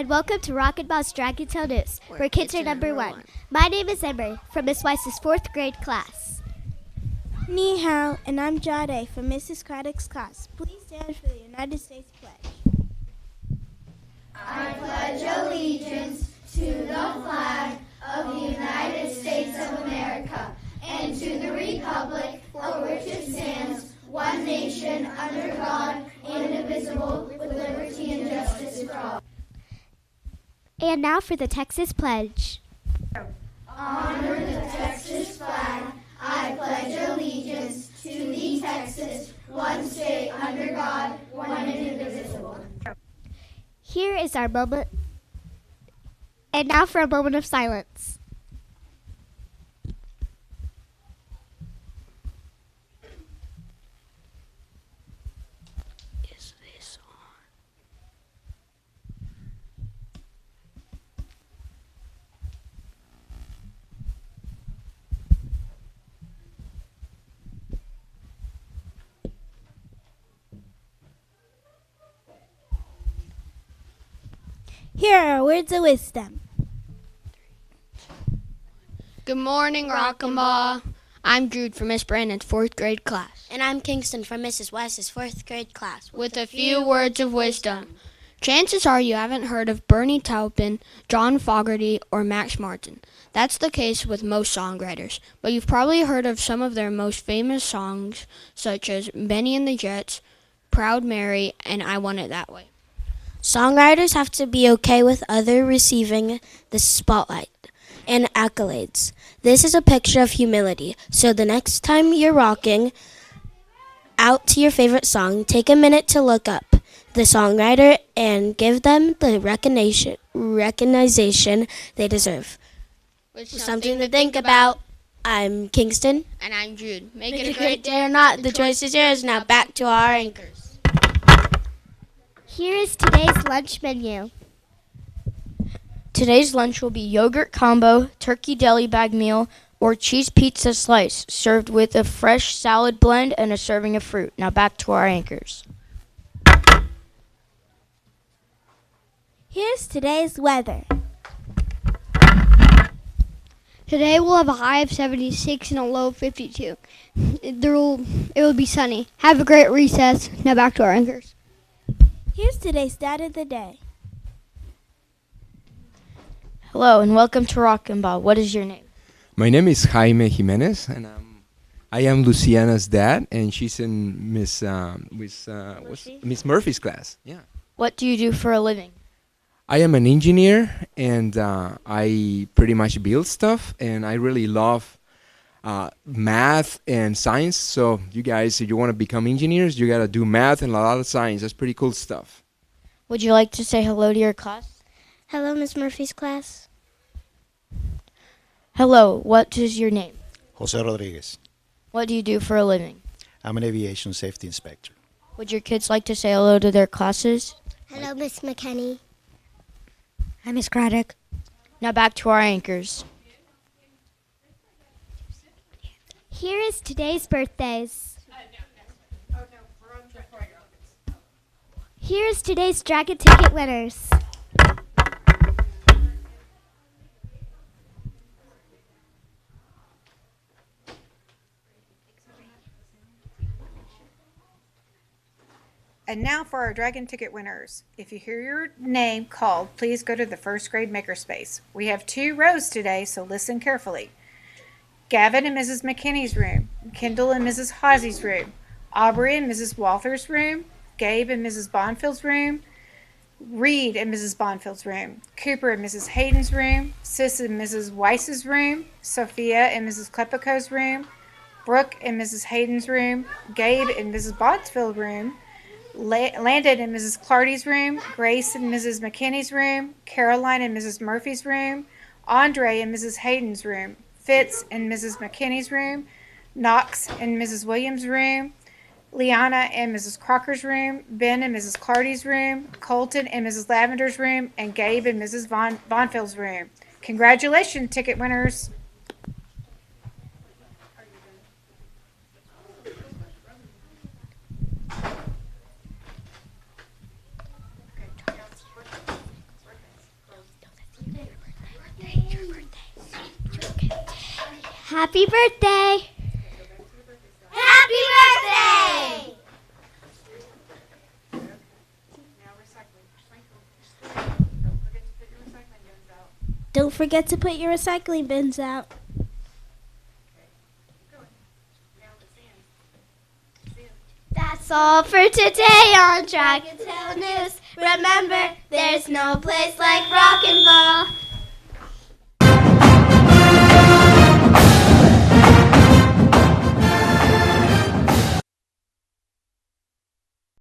and welcome to Rock and Ball's Dragon Tail News, where kids are number one. My name is Ember from Miss Weiss's 4th grade class. Ni hao, and I'm Jade from Mrs. Craddock's class. Please stand for the United States pledge. I pledge allegiance to the flag of the United States of America and to the republic for which it stands, one nation, under God, indivisible, with liberty and justice for all. And now for the Texas Pledge. Honor the Texas flag. I pledge allegiance to the Texas, one state under God, one and indivisible. Here is our moment. And now for a moment of silence. Is this on? Here are words of wisdom. Good morning, Rock'n'Ball. I'm Jude from Miss Brandon's 4th grade class. And I'm Kingston from Mrs. Weiss's 4th grade class. With a few words of wisdom. Chances are you haven't heard of Bernie Taupin, John Fogerty, or Max Martin. That's the case with most songwriters, but you've probably heard of some of their most famous songs, such as Benny and the Jets, Proud Mary, and I Want It That Way. Songwriters have to be okay with others receiving the spotlight and accolades. This is a picture of humility. So the next time you're rocking out to your favorite song, take a minute to look up the songwriter and give them the recognition they deserve. Something to think about. I'm Kingston. And I'm Jude. Make Make it a great day or not. The choice is yours. Now back to our anchors. Here is today's lunch menu. Today's lunch will be yogurt combo, turkey deli bag meal, or cheese pizza slice, served with a fresh salad blend and a serving of fruit. Now back to our anchors. Here's today's weather. Today we'll have a high of 76 and a low of 52. It will be sunny. Have a great recess. Now back to our anchors. Here's today's stat of the day. Hello and welcome to Rock'n'Ball. What is your name? My name is Jaime Jimenez, and I am Luciana's dad, and she's in Miss Murphy's class. Yeah. What do you do for a living? I am an engineer, and I pretty much build stuff, and I really love math and science. So you guys, if you want to become engineers, you got to do math and a lot of science. That's pretty cool stuff. Would you like to say hello to your class? Hello, Miss Murphy's class. Hello, what is your name? Jose Rodriguez. What do you do for a living? I'm an aviation safety inspector. Would your kids like to say hello to their classes? Hello, Miss McKinney. Hi, Miss Craddock. Now back to our anchors. Here is today's birthdays. Here is today's Dragon Ticket winners. And now for our Dragon Ticket winners. If you hear your name called, please go to the 1st grade makerspace. We have 2 rows today, so listen carefully. Gavin in Mrs. McKinney's room, Kendall in Mrs. Hawsey's room, Aubrey in Mrs. Walther's room, Gabe in Mrs. Bonfield's room, Reed in Mrs. Bonfield's room, Cooper in Mrs. Hayden's room, Sis in Mrs. Weiss's room, Sophia in Mrs. Klepico's room, Brooke in Mrs. Hayden's room, Gabe in Mrs. Botsfield's room, Landon in Mrs. Clardy's room, Grace in Mrs. McKinney's room, Caroline in Mrs. Murphy's room, Andre in Mrs. Hayden's room, Fitz in Mrs. McKinney's room, Knox in Mrs. Williams' room, Liana in Mrs. Crocker's room, Ben in Mrs. Clardy's room, Colton in Mrs. Lavender's room, and Gabe in Mrs. Bonfield's room. Congratulations, ticket winners. Happy birthday! Happy birthday! Don't forget to put your recycling bins out. That's all for today on Dragon Tail News. Remember, there's no place like rock and roll.